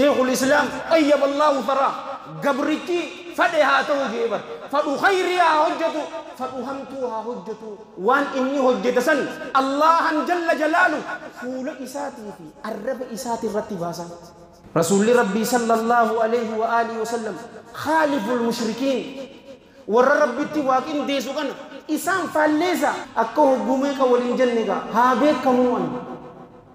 شيخ الإسلام طيب الله ثراه قبرتي فدها توجيبر فدو خيرها هجته فدو همتها هجته وان إني هجته سن الله جل جلاله فول إساتي في الرب إساتي الرتباسا رسول ربي صلى الله عليه وآله وسلم خالف المشركين ور ربتي واقين ديسو كان إسان فالليزا أكو قوميك والإنجنك هابيك كموان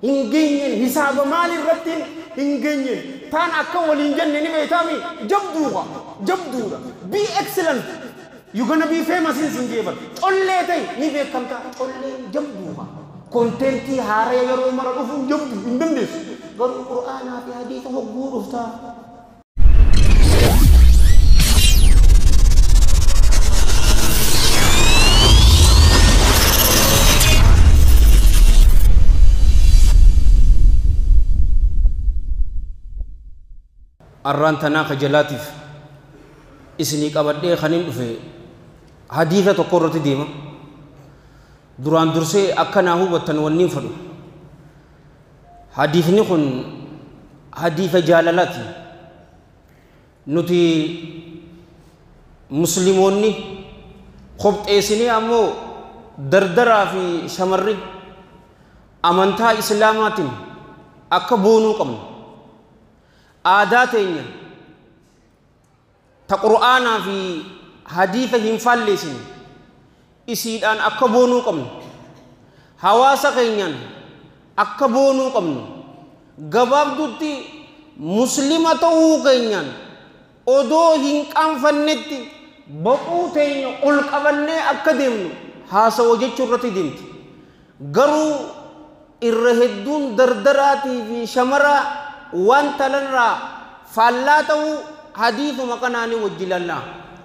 إنجنين حساب مال الرتين إنجنين تان أكو والإنجنين بيتامي جبدوها be excellent you're gonna be famous in Sinjeba only tay ni be kamta only jabduha contenti hare yaro mara ufun jabdu indendis gal qur'ana fi hadith huguru ta arrantana khajalatif isni qabadde khanin dhufe haditha tokkoroti deema duraan dursee akkana hubatan wanni fadu hadithni kun haditha jaalalati nuti muslimonni khobxeesini ammoo dardaraa fi shamarri amantaa islaamaatiin akka boonuu qabnu aadaa teenya ta qur'aana fi haditha hin falleesini isiidhaan akka boonuu qabnu hawaasa keenyaan akka boonuu qabnu gabaabdutti muslima ta'uu keenyaan odoo hin qaanfannetti boquu teenya ol qabannee akka deemnu haasawoo jechuu irratti deemti garuu irra hedduun dardaraatii fi shamaraa waan talarraa faallaa ta'uu hadithuma kanaani wajjilalla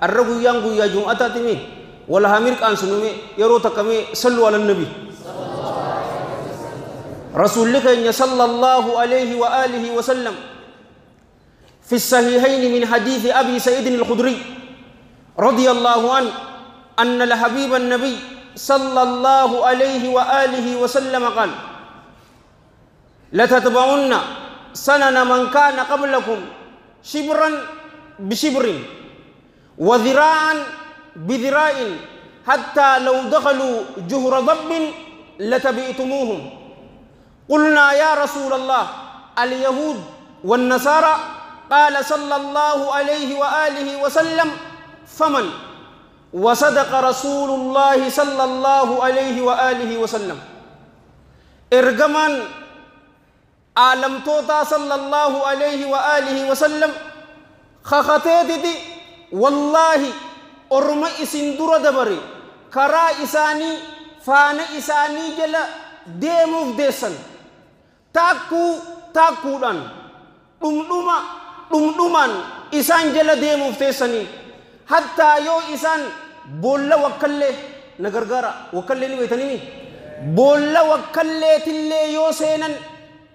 arra guyyaan guyyaa jum'ataati mee wala hamir qaansunume yeroo takkame sallu ala nabi rasulli keenya sallallahu alayhi wa alihi wa sallam في الصحيحين من حديث أبي سعيد الخدري رضي الله عنه أن لحبيب النبي صلى الله عليه وآله وسلم قال لتتبعن سنن من كان قبلكم شبرا بشبر وذراعا بذراع حتى لو دخلوا جهر ضب لتبئتموهم قلنا يا رسول الله اليهود والنصارى قال صلى الله عليه وآله وسلم فمن وصدق رسول الله صلى الله عليه وآله وسلم إرجمان عالم توتا صلى الله عليه وآله وسلم خختيتي والله أرم إسندور دبري كرا إساني فان إساني جل ديموف ديسن تاكو دان دمدمان إسان جل ديموف ديسني حتى يو إسان بولا وكله نغرغرا وكله ني ويتني بولا وكله تلي يو سينن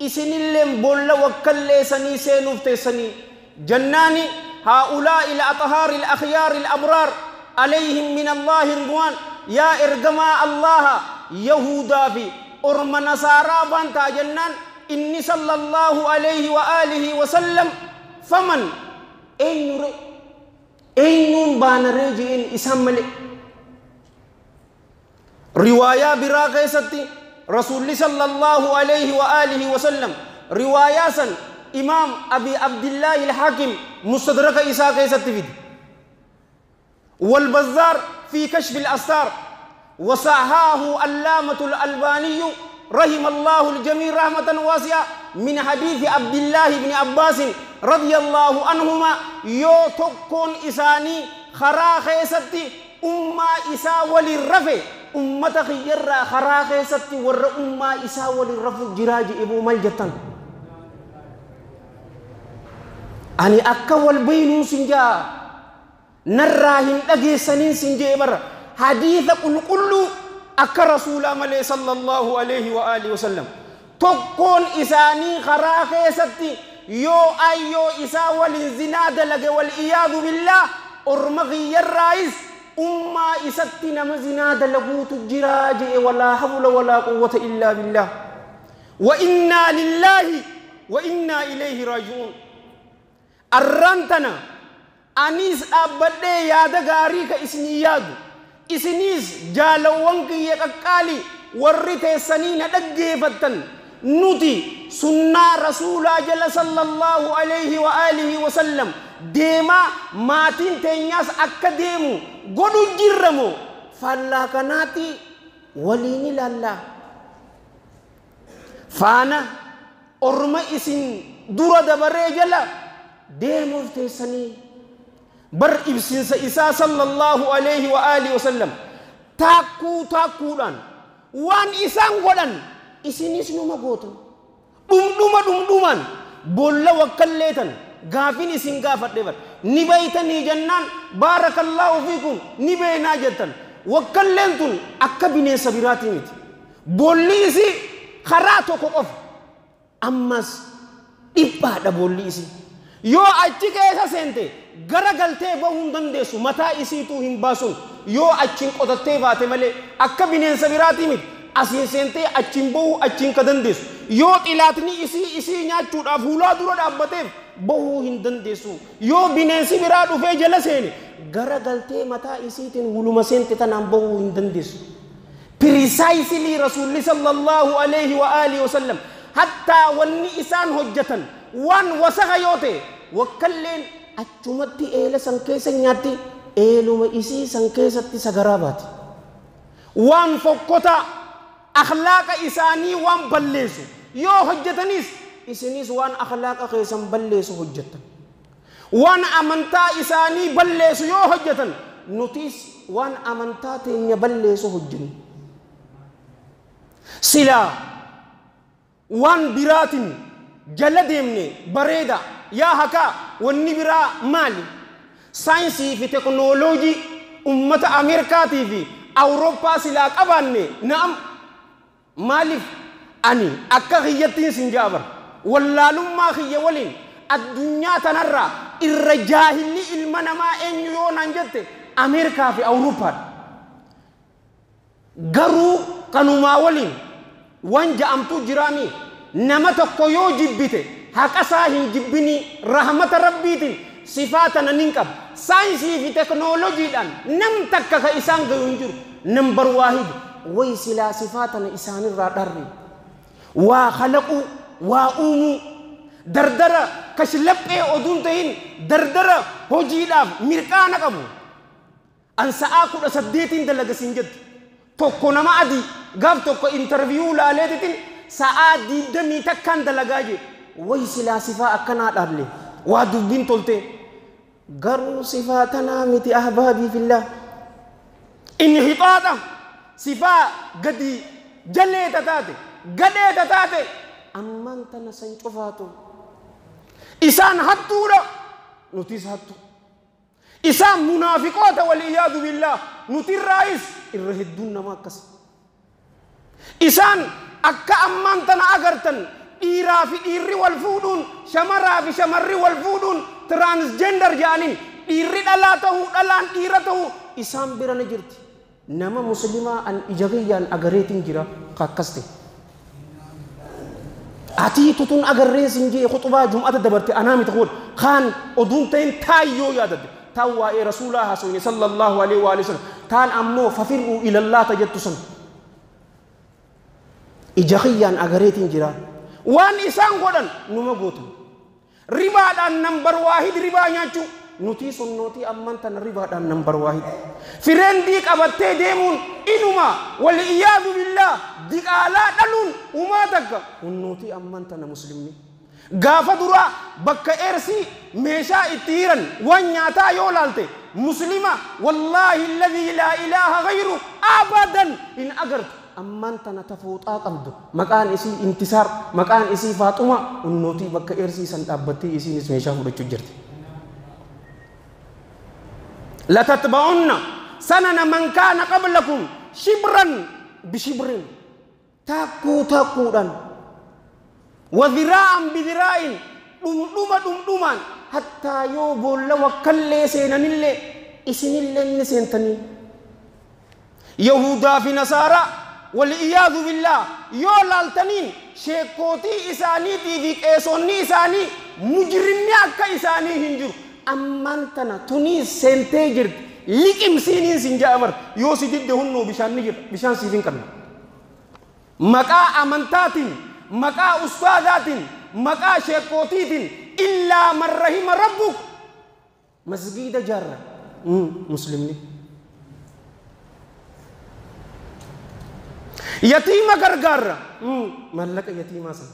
إسنيلم بولا وكله سني سينوف ديسني جناني هؤلاء الأطهار الأخيار الأبرار عليهم من الله رضوان يا إرجما الله يهودا في أرم نصارى بانتا جنان إني صلى الله عليه وآله وسلم فمن أين بانرجين إسمال رواية براقة ستي رسول صلى الله عليه وآله وسلم رواية سن إمام أبي عبد الله الحاكم مستدرك إساء ستفيد والبزار في كشف الأستار وصحاه اللامة الألباني رحم الله الجميع رحمة واسعة من حديث عبد الله بن عباس رضي الله عنهما يو تكون إساني خراخ ستي أمة إساء وللرفع أمة خير خراخ ستي ور أمة إساء وللرفع جراج إبو ملجتان أني أكوال بينو سنجا نراهن أجي سنين سنجا بر حديث كل أك رسول الله صلى الله عليه وآله وسلم تكون إساني خراخ ستي يو أيو إسا والزنا دلق والإياذ بالله أرمغي الرئيس أمة إستي نمزنا دلقو تجراج ولا حول ولا قوة إلا بالله وإنا لله وإنا إليه راجعون arrantana anis abadde yaada gaarii ka isinii yaadu isinis jaalawwan kiyya qaqqaali warri teessanii na dhaggeeffattan nuti sunnaa rasuulaa jala sallallahu alayhi wa alihi wa sallam deema maatiin teenyaas akka deemu godhu jirramo faallaa kanaati waliin ilaallaa faana orma isin dura dabaree jala deemuuf teessanii bar ibsinsa isaa sallallahu alayhi wa alihi wa sallam taakkuudhaan waan isaan godhan isinis numa gootan dhumdhuman bolla wakkalleetan gaafin isin gaafadhe bar ni baytanii jannaan baarakallahu fiikum ni beynaa jettan wakkalleen tun akka bineensa biraatii miti bolli isii karaa tokko qofa ammas dhiphaadha bolli isii yoo achi keessa seente gara galtee bahuu hin dandeessu mataa isiituu hin baasun yoo achiin qotattee baate malee akka bineensa biraatii miti asiin seentee achiin bahuu achiin ka dandeessu yoo xilaatni isii nyaachuudhaaf hulaa dura dhaabbateef bahuu hin dandeessu yoo bineensi biraa dhufee jala seene gara galtee mataa isiitiin huluma seente tanaan bahuu hin dandeessu precisely rasuulli sallallahu alayhi wa alihi wa sallam hattaa wanni isaan hojjetan waan wasaqa yoo ta'e wakkalleen achumatti eela san keessa nyaatti eeluma isii san keessatti sagaraa baati waan fokkota akhlaaqa isaanii waan balleessu yoo hojjetanis isinis waan akhlaaqa keessan balleessu hojjetan waan amantaa isaanii balleessu yoo hojjetan nutis waan amantaa teenya balleessu hojjennu silaa waan biraatiin jala deemne bareeda yaa hakaa wanni biraa maali saayinsii fi teknooloojii ummata Ameerikaatii fi Awurooppaa silaa qabaanne na'am maalif ani akka hiyyattiin sin jaabar wallaalummaa kiyya waliin addunyaa tanarraa irra jaahilli ilma namaa eenyu yoo naan jette Ameerikaa fi Awurooppaadha garuu kanumaa waliin waan ja'amtu jiraami nama tokko yoo jibbite haqasaa hin jibbini rahmata rabbiitiin sifaatana nin qaba saayinsii fi teknooloojiidhaan nam takka ka isaan gayu hin jiru nambar waahid way silaa sifaatana isaanirraa dharri waa khalaqu waa uumu dardara kashlaphee oduun ta'in dardara hojiidhaaf mirqaana qabu an sa'aa 18 dalagasin jettu tokko nama adii gaaf tokko interviyuu laaleetitiin sa'aa 20 takkaan dalagaa je way silaa sifaa akkanaa dhaabne waa dubbiin tolte garuu sifaa tanaa miti ahbaabii fillah inhixaaxa sifaa gadi jalee taate gadee taate amman tana san cufaatu isaan hattuudha nutis hattu isaan munaafiqoota waliyaadu billah nutirraayis irra hedduun nama akkas isaan akka amman tana agartan dhiiraa fi dhiirri wal fuudhuun shamaraa fi shamarri wal fuudhuun transgender jaanin dhiirri dhalaa ta'uu dhalaan dhiira ta'uu isaan bira na jirti nama muslimaa an ijabiyyaan agareetiin jira kakkaste ati tutun agarreen sinjee khutubaa jum'ata dabarte anaami taqul khan oduun ta'in taayyoo yaadadde tawwaa'ee rasuulaa haasawne sallallahu alaihi wa sallam taan ammoo fafir'uu ilallah tajattu san ijabiyyaan agareetiin jira waan isaan godhan numa gootan ribaadhaan nambar waahid ribaa nyaachuu nuti sunnooti amman tan ribaadhaan nambar waahid firendii qabattee deemuun inuma wal iyaadu billah diqaalaa dhaluun umaa takka nuti amman tan muslimni gaafa duraa bakka eersii meeshaa itti hiran waan nyaataa yoo laalte muslima wallaahi alladhii laa ilaaha ghayru abadan in agartu amman tana tafuuxaa qabdu maqaan isii intisaar maqaan isii faaxuma unnootii bakka eersii san dhaabbattee isiinis meeshaa fudhachuu jirti latatba'unna sanana man kaana qablakum shibran bishibrin takkuudhaan wa dhiraa'an bidhiraa'in dhumdhumaan hattaa yoo boolla wakkallee seenanillee isinillee ni seentanii yahudaa fi nasaaraa والعياذ بالله يول التنين شيكوتي إساني تيفيك إيسوني إساني مجرمي أكا إساني هنجر أمانتنا توني سنتجر لكم سينين سنجابر يوسي دي دهنو بشان نجر بشان سيفين كرنا مكا أمانتاتين مكا أستاذاتين مكا شيكوتيتين إلا من رحم ربك مسجد جارة مسلمني يتيمة غرغر ملك يتيمة سن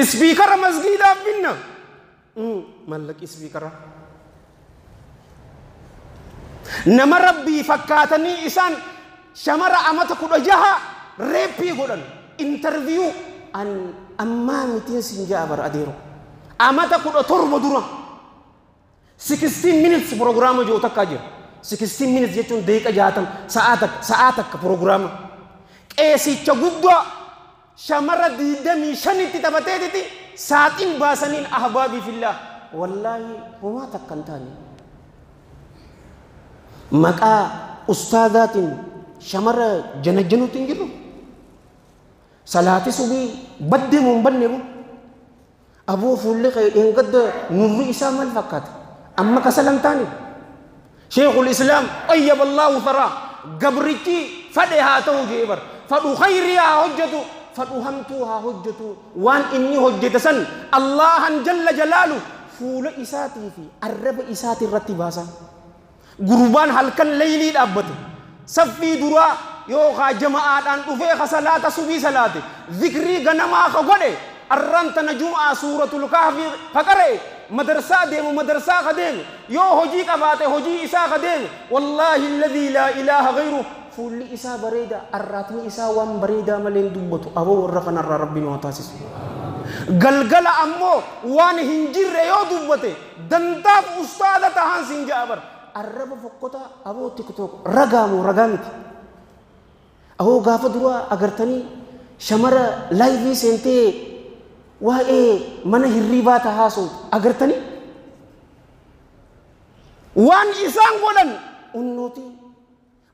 سبيكر مسجد أبنا ملك سبيكر نما ربي فكاتني إسان شمر أمتك رجها ريبي قولن انترفيو أن أمامتين سنجابر أديرو أمتك رتور بدورا 16 minutes program جو تكاجر 16 minutes جتون دقيقة جاتم ساعتك program إيسي تجودوا شمرة دمي شني تتبتدي ساعتين باسنين أحبابي في الله والله وما تكنتاني مكا أستاذات شمرة جنجنو تنجرو صلاة صبي بدي منبنيو أبو فلق إنقد نور إسام الفقات أما كسلم تاني شيخ الإسلام أيب الله ثرى قبرتي فدها توجيبر فأخيرها حجته فأهمتها حجته وان إني حجة سن الله جل جلاله فول إساتي في الرب إساتي الرتباسا قربان هلكن ليلي الأبت صفي درا يوخا جماعات أن تفيخ صلاة سبي صلاة ذكري غنما خغده الرنت نجمع سورة الكهف فقره مدرسة ديم مدرسة خديم يو هجي كباته هجي إسا خديم والله الذي لا إله غيره فول إسا بريدا الراتني إسا وان بريدا ملين دبتو أبو ورقنا ربنا وتاسس قلقل أمو وان هنجر يو دبته دنداب أستاذة تهان سنجابر الرب فقطة أبو تكتوك رقامت أبو غافة دروا أغرتني شمرة لايفي سنتي wae mana hirriba tahasu agartani wan isang godan unnoti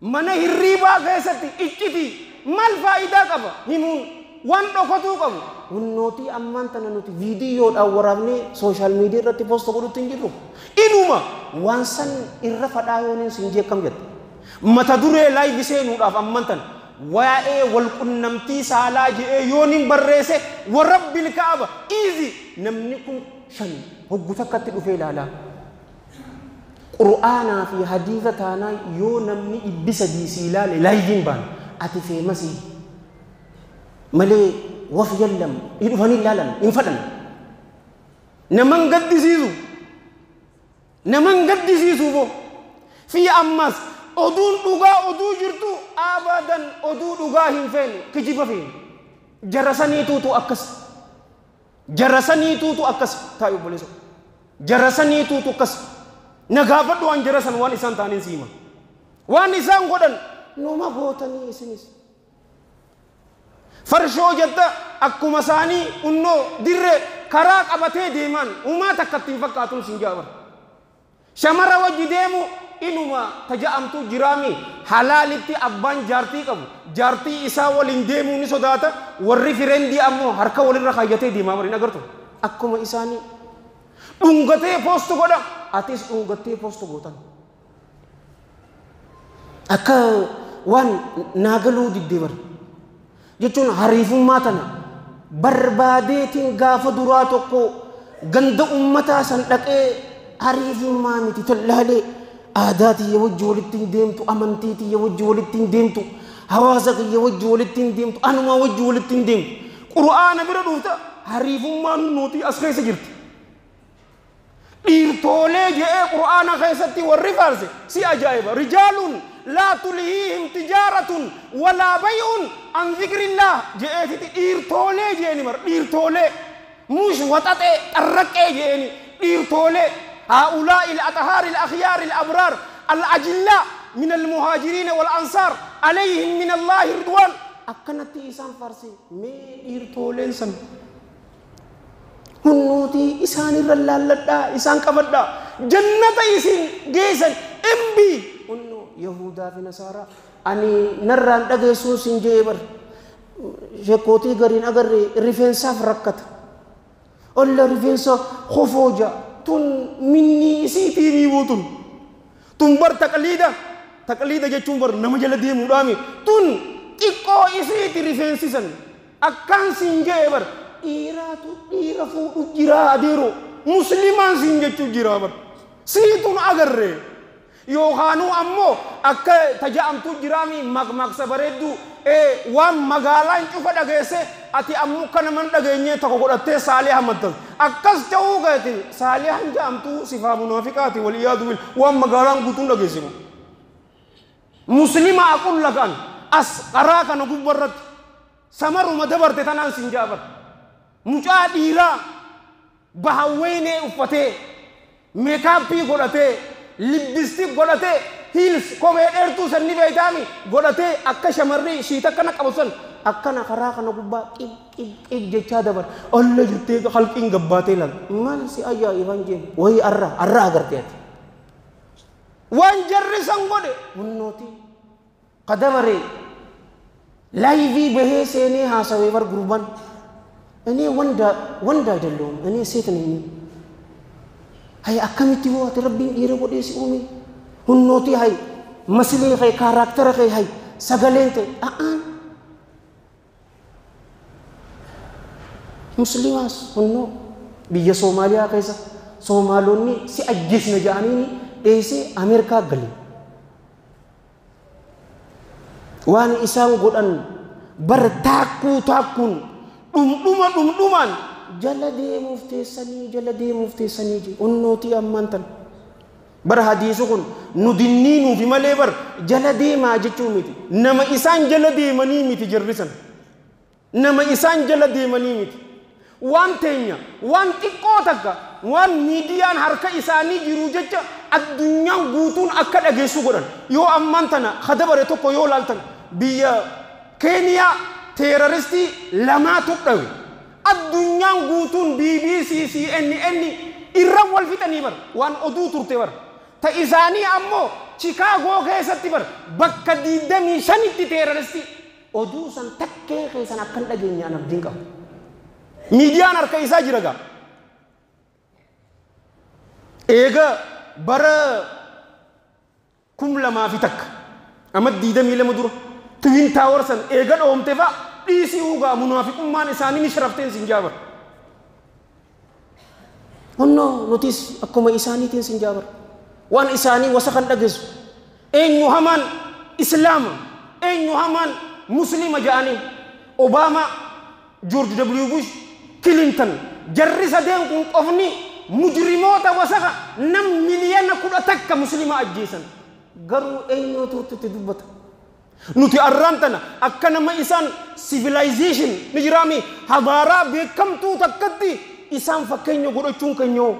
mana hirriba gaisati icciti mal faida qaba himun wan dokotu qabu unnoti amman tananoti video da warabne social media irratti post godhutti injiru inuma wan san irra fadaayonin sinje kam jet mata dure live seenu daf amman tan wae wal kunnamti salaji e yonin barrese wa rabbil kaaba easy namnikum shan hoggutakatti dufe lala qur'ana fi hadithatana yo namni ibisa di silale laydin ban ati fe masi male waf yallam idfani lalam infadan naman gaddisisu bo fi ammas odun duga odu jirtu abadan odu duga hinfen kijiba fin jarasani tutu akas tayo boleso jarasani tutu kas nagafadu an jarasan wan isan tanin sima wan isan godan numa gotani isinis farsho jatta akkuma sani unno dirre kara qabate deman uma takatti fakatun sinjabar shamara wajidemu inuma taja'amtu jirami halalitti abban jarti qabu jarti isa walin deemu ni sodata warri firendi ammo harka walirra khayyate deema marin agartu akkuma isani dungate post goda atis dungate post gotan akka wan nagalu diddebar jechun harifumma tana barbadetin gafa dura tokko ganda ummata san daqe harifumma miti tallale آداتي يوجه ولتين ديمتو أمانتيتي يوجه ولتين ديمتو حواسك يوجه ولتين ديمتو أنا ما وجه ولتين ديمتو قرآن بردوتا حريف ما نوتي أسخي سجرت إرتولي جاء قرآن خيستي والرفارسي سي أجائب رجال لا تلهيهم تجارة ولا بيع عن ذكر الله جاء إرتولي جاء نمر إرتولي مش وطاته الركي جاء إرتولي هؤلاء الأطهار الأخيار الأبرار الأجلاء من المهاجرين والأنصار عليهم من الله رضوان أكنت إسان فارسي مي إرتولين سن هنوتي إسان الرلالة إسان كبدا جنة إسان جيسن إمبي هنو يهودا في نصارى ani narraan dhageessuun sin jee bar sheekootii gariin agarre rifeensaaf rakkata olla rifeensa khofooja tun minni isiitii miibuutun tun bar taqliida jechuun bar nama jala deemuudhaami tun xiqqoo isiiti rifeensisan akkaan sin jee bar dhiira fuudhu jiraa adeero muslimaan sin jechuu jiraa bar siitun agarre yookaanuu ammoo akka taja'amtu jiraami maqmaqsa bareeddu waan magaalaan cufa dhageesse ati ammoo kana man dhageenyee tokko godhattee saalee hammattan akkas ta'uu gaati saalee hanja'amtu sifaa munaafiqaati waliyaadu bil waan magaalaan guutuun dhageessimu muslima aqul lakan as qaraa kana gubbarratti samaruma dabarte tanaan sin jaabar mucaa dhiiraa bahawweenee uffatee meekaappii godhatee lipstick godhatee heels kophee dheertuu sanni beeytaami godhatee akka shamarrii shiita kana qabusan akkana karaa kana gubbaa qib jechaa dabar olla jettee halqiin gabbaatee lan maal si ajaa'iban jeen wayi arra agartee ati waan jarri san godhe hunnooti qadabaree laayivii bahee seenee haasawee bar gurban እኔ ወንድ አይደለሁም እኔ ሴት ነኝ هاي أكملتي هو تربين يربو ديس أمي هنوتي هاي مسلي هاي كاركتر هاي سجلنت مسلماس هنو بيجي سوماليا كيسا سومالوني سي أجيس نجانيني إيسي أمريكا غلي وان إسام قرآن برتاكون دومان جلدي مفتي سني جي أنوتي أمانتن بر حديثكم ندنينو في مليبر جلدي ما جتشو ميتي نما إسان جلدي مني ميتي جرسن نما إسان جلدي مني ميتي وان تينيا وان تيكوتك وان ميديان حركة إساني جروجة الدنيا غوتون أكد أجيسو قرن يو أمانتنا خدبر يتوكو يو لالتن بيا كينيا تيرارستي لما تقوي الدنيا غوتون BBC CNN إيران والفتني بر وان أدو ترتي بر تإزاني أمو شيكاغو كيستي بر بكا ديدمي شنيتي تيرارستي أدو سن تكي كيسان أكل لجيني أنا بدينكا ميديان أركا إسا جرغا إيغا بر كم لما في تك أما ديدمي لما دور توين تاور سن إيغا دوم تفا isi uga munafiq umman isani ni sharaften sinjabar onno notis akkuma isani tin sinjabar wan isani wasakan dagesu enyu haman islam enyu haman muslima jaani obama george w bush clinton jarri saden kun qofni mujrimota wasaka nam miliyana kuda takka muslima ajjisan garu enyu turtuti dubbata nuti arrantana akkana ma isan civilization nijrami hadara bekam tu takkati isan fakkenyo godochun kanyo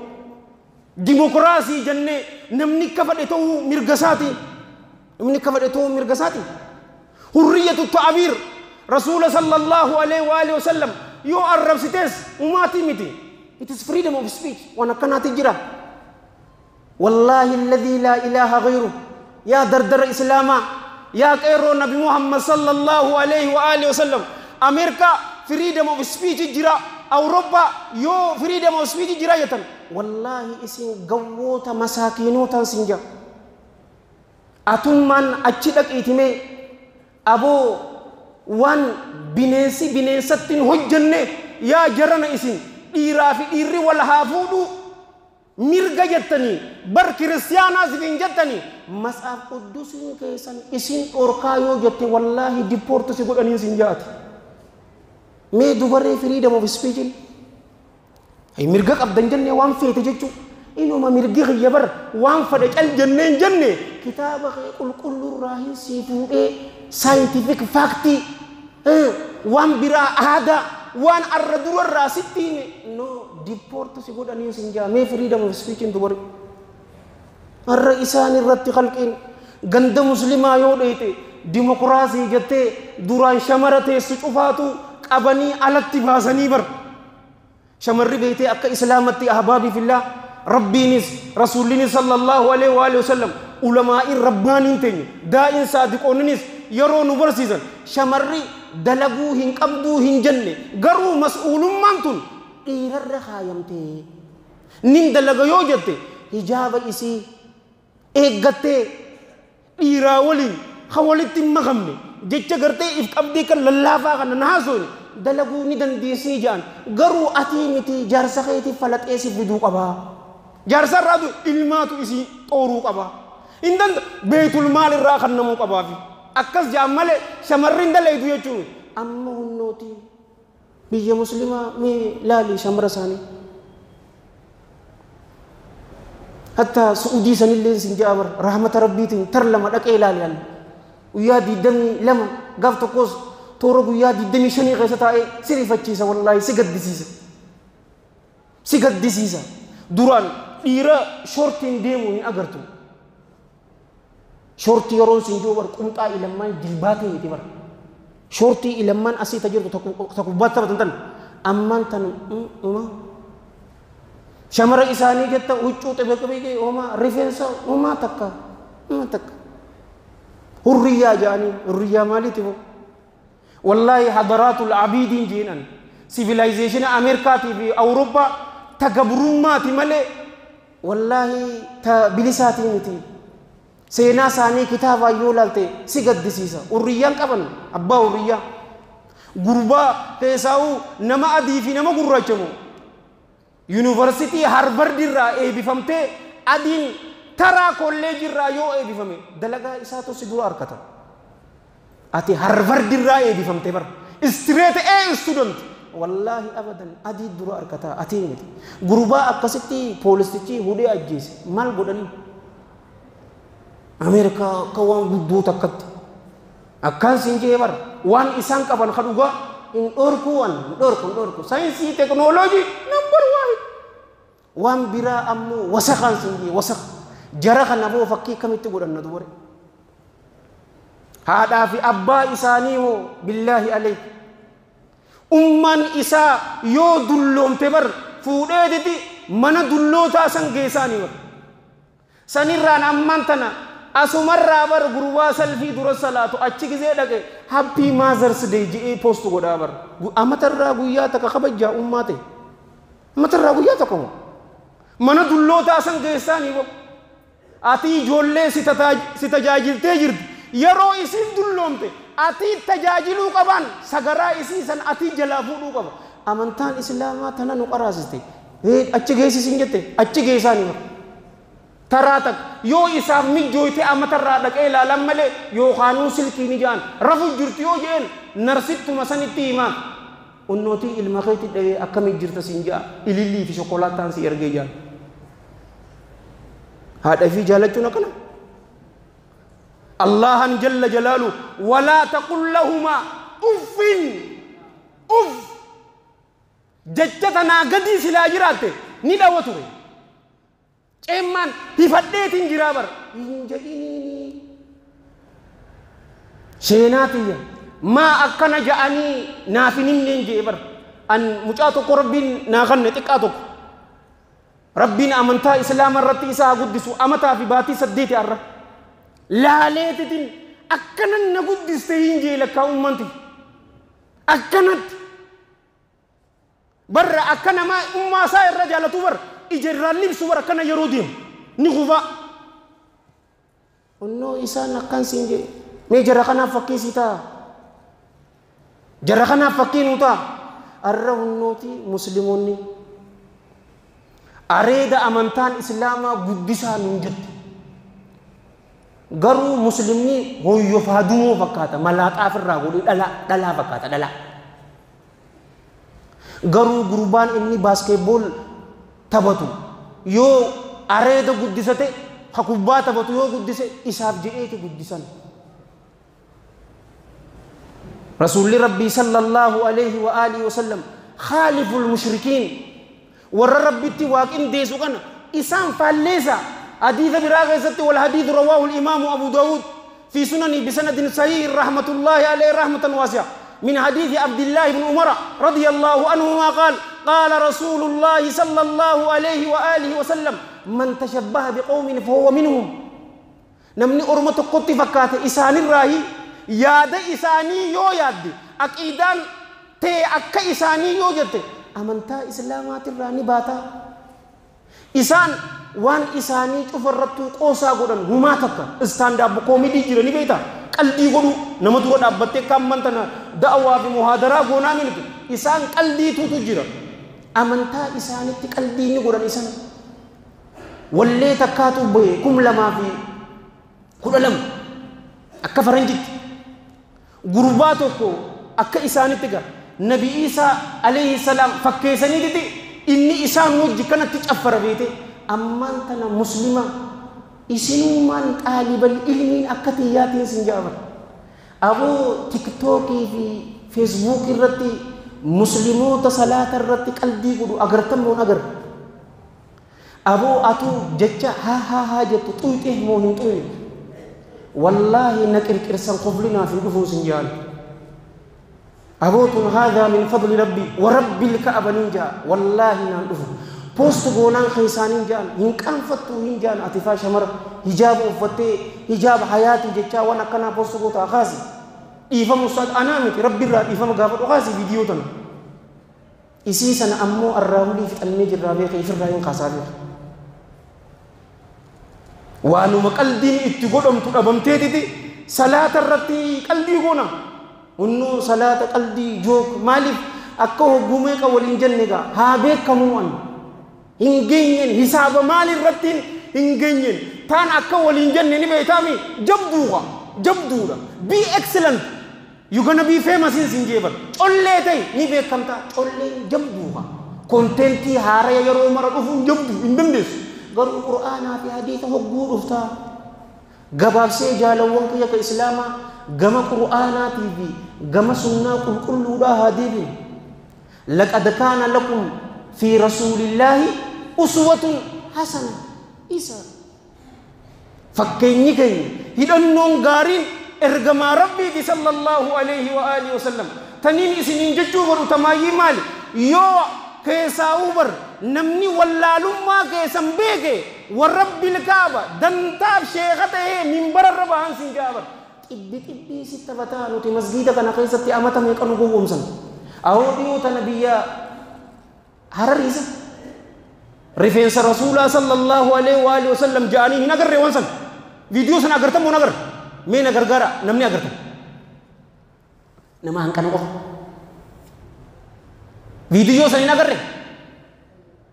demokrasi janne namni kafade to mirgasati hurriyatu ta'bir rasul sallallahu alaihi wa alihi wasallam yo arab sites umati miti it is freedom of speech wana kanati jira wallahi alladhi la ilaha ghayru ya dardar islama يا كيرو نبي محمد صلى الله عليه وآله وسلم أمريكا freedom of speech جرا أوروبا يو freedom of speech جرا يتن والله إسين قوة مساكينو تنسنجا أتمن أجدك إتمي أبو وان بنساتين هجنة يا جرنا إسين إيرافي إيري والهافودو mirga jettani bar kristiana zibin jettani mas'af qudusin kaysan isin orkayo jette wallahi deport si godani sinjati me dubare freedom of speech ay mirga qabdan jenne wan fete jechu inuma mirgi khiyabar wan fade qal jenne kitaba qulqullu rahin sifude scientific facti wan bira ada wan arradura rasitini no deport si godani sinja me freedom of speech in dubare arra isani ratti khalqin ganda muslima yo deete demokrasi jette duran shamarate suufatu qabani alatti basani bar shamarri beete akka islamatti ahbabi fillah rabbinis rasulinis sallallahu alaihi wa alihi wasallam ulama'i rabbanin tenni da'in sadiqonis yeroo nu barsiisan shamarri dalaguu hin qabduu hin jenne garuu mas'uulummaan tun dhiirarra kaayamtee nin dalaga yoo jette hijaaba isii eeggattee dhiiraa waliin hawalitti hin makamne jecha gartee if qabdii kan lallaafaa kana naasoone dalaguu ni dandeessii jaan garuu atii miti jaarsa keetiif falaxee si fiduu qabaa jaarsa irraatu ilmaatu isii xooruu qabaa hin danda beetul maal irraa kan namuu qabaafi akkas jaan malee shamarrin dalaytu jechuun amma hunnooti biyya muslimaa mee laali shamara isaanii hatta suudii sanillee sin jaabar rahmata rabbiitiin tar lama dhaqee laali alla guyyaa 22 gaaf tokkos toora guyyaa 25 keessa taa'ee sirifachiisa wallaahi si gaddisiisa duraan dhiira shortiin deemuu hin agartu shortii yeroon sin jiru bar qumxaa ilammaan jilbaatee miti bar shortii ilammaan asii tajirtu takubbaatti taphatan tan ammaan tan shamara isaanii jetta huccuu xibeqabee oma rifeensa uma takka hurriyaa jaanii hurriyaa maaliiti bo wallahi hadaraatul abidiin jeenan civilization Ameerikaatii fi Awurooppaa tagabrummaati malee wallahi ta bilisaatii miti seenaa isaanii kitaabaa yoo laalte si gaddisiisa hurriyaan qaban abbaa hurriyaa gurbaa keessaa'uu nama adii fi nama gurraachamu University Harvard irraa eebbifamtee adiin taraa kolleejii irraa yoo eebbifame dalagaa isaatu si dura argata ati Harvard irraa eebbifamtee bar straight A student wallahi abadan adii dura argata ati miti gurbaa akkasitti poolisichi hudhee ajjeese maal godhanii Ameerikaa akka waan guddoo takkatti akkaan siin jee bar waan isaan qaban ka dhugaa hin dhorku saayinsii teknooloojii number 1 waan biraa ammoo wasaqaan siin jee wasaq jara kana boo fakkii kamitti godhanna dubare haadhaa fi abbaa isaanii hoo billaahi alayk umman isaa yoo dulloomte bar fuudheetiti mana dullootaa san geessaanii bar sanirraan amman tana asumarraa bar gurbaa salfii dura salaatu achi gizee dhaqe happy mother's day jedhee post godhaa bar amatarraa guyyaa takka kabajjaa ummaa ta'e amatarraa guyyaa takka mana dullootaa san geessaanii bar ati ijoollee si tajaajiltee jirti yeroo isin dulloomte ati tajaajiluu qaban sagaraa isii san ati jalaa fuudhuu qaba amantaan islaamaa tana nu qaraasiste achi geessisin jette achi geessaanii bar taratak yoo isaaf mijjooyte amatarraa dhaqee ilaalan malee yookaanuu silkiin ijaan rafu jirti yoo jeen narsittuma sanitti himaan unnootii ilma keetti dhawee akkamii jirta siin jaa ilillii fi shokolaataan si ergee jaan haadha fi jaalachuun akkana Allahan jalla jalaalu walaa taqul lahumaa uffin jecha tanaa gadii silaa jiraatte ni dhawa ture ceemaan hifadheetiin jiraa bar hin jedhini seenaatiyya maa akkana ja'anii naaf hin himneen jee bar an mucaa tokko rabbiin naa kanne xiqqaa tokko rabbiin amantaa islaama irratti isaa guddisu amataa fi baatii 8 arra laaleetitiin akkanan na guddiste hin jee lakkaa ummanti akkanatti barra akkana maa ummaa isaa irra jaalatu bar ijarraan libsu bar akkana yeroo deemu ni gufa onnoo isaan akkan siin jee mee jara kanaaf fakkii si ta'a jara kanaaf fakkii nu ta'a arra hunnooti musliimoonni areeda amantaan islaamaa guddisaa nuun jette garuu muslimni hoyyoo faadumoo fakkaata malaaxaaf irraa godhee dhalaa fakkaata dhalaa garuu gurbaan inni baaskeetbool taphatu yoo areeda guddisate hakubbaa taphatu yoo guddise isaaf jedheeti guddisan rasuulli rabbii sallallahu alayhi wa alihi wa sallam khaaliful mushrikiin warra rabbitti waaqin deesu kana isaan faalleesa حديث براغة والحديث رواه الإمام أبو داود في سننه بسند صحيح رحمة الله عليه رحمة واسعة من حديث عبد الله بن عمر رضي الله عنهما قال قال رسول الله صلى الله عليه وآله وسلم من تشبه بقوم فهو منهم نمني أرمة قط فكات إسان الراهي yaada isaanii yoo yaadde aqiidaan tee akka isaanii yoo jette amantaa islaamaatirraa ni baata. Isaan waan isaanii cufarrattuu qoosaa godhan humaa takka istaandaab koomidii jira ni beektaa qalbii godhu nama dura dhaabbattee kan mantana da'awaa fi muhaadaraa goonaa milki isaan qalbiitutu jira. Amantaa isaanitti qalbii ni godhan isaan wallee takkaatu bahe 2012 akka faranjitti gurbaa tokko akka isaanitti gara Nabi Isa alayhi salam fakkeessanii diti inni isaan wajji kanatti caffara beete ammaan tana muslima isinumaan xaalibal ilmiin akka tiyyaatiin sin jaabar aboo tiktookii fi feesbuuk irratti muslimoota salaata irratti qalbii godhu agartamoon agar aboo atu jecha haa jettu xuyxee moo hin xuyne wallaahi na qirqirsan qoflinaaf hin dhufuun sin jaalu أبوتم هذا من فضل ربي ورب الكعبة نينجا والله نندفو بوست غونان خيسان نينجان إن كان فتو نينجان أتفا شمر حجاب وفتي حجاب حياتي جتا وانا كنا بوست غوتا أخازي إيفا مصاد أنامك ربي الرات إيفا مغافت أخازي فيديو تنا إسي سنة أمو الرهولي في الميجر رابيق إفر رايون خاسابير وانو مقلدين اتقود أمتو أبمتي صلاة الرتي قلدي غونا unnu salata qalbi jok malif akka hogume ka walin jannega habe kamuan hingenyen hisaba malin rattin hingenyen tan akka walin janne ni betami jabduga be excellent you gonna be famous in sinjebal olle tay ni be kamta olle jabduga contenti haraya yaro mara dufu jabdu indemdes garu qur'ana fi hadith hoggu dufta gababse jalawon ka islama gama qur'ana tv gama sunna kullu da hadibi laqad kana lakum fi rasulillahi uswatun hasana isa fakkenyi kay hidannon garin ergama rabbi sallallahu alaihi wa alihi wasallam tanin isinin jechuu baru tamayi mal yo kesa ubar namni wallalumma kesan beke wa rabbil kaaba dantab sheikhate minbar rabahan sinjabar ibbi sitabata nuti masjid kana kaysatti amata me kanu gumsan awdiu tanbiya hararisa reference rasulullah sallallahu alaihi wa alihi wasallam jani hinagar rewansan video sana agartam mo nagar me nagar gara namni agartam nama angkan ko video sana nagar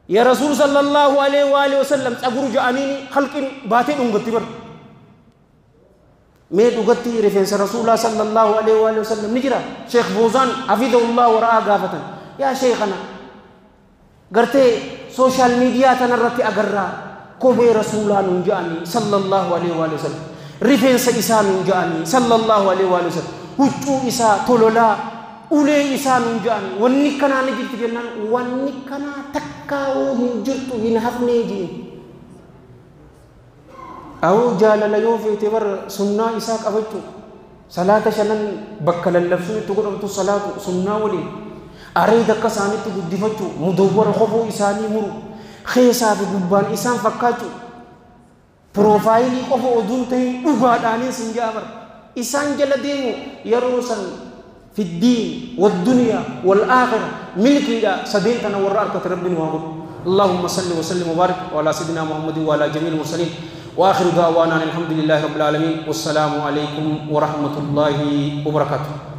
ya rasul sallallahu alaihi wa alihi wasallam aguru jani khalqin bate dungati bar me dugati reference rasulullah sallallahu alaihi wa sallam nijra sheikh Fawzan hafidhahullah wa ra'a gafatan ya sheikhana garte social media tanarrati agarra ko be rasulullah nunjani sallallahu alaihi wa sallam reference isa nunjani sallallahu alaihi wa sallam huccu isa tolola ule isa nunjani wanni kana nijiti jennan wanni kana takkawo hinjirtu hin hafneji أو جال لا يوفي تبر سنة إساق أبجو صلاة شنن بكال اللفسون تقول أنتو صلاة سنة ولي أريد كساني تقول دفتو مدور خبو إساني مرو خيسا في قبان إسان فكاتو بروفايلي خبو أدون تهي أغاداني سنجابر إسان جل ديمو يروسا في الدين والدنيا والآخرة ملكي سدينتنا ورأركة ربنا وعبد اللهم صل وسلم وبارك على سيدنا محمد وعلى جميع المرسلين وآخر دعوانا الحمد لله رب العالمين والسلام عليكم ورحمة الله وبركاته.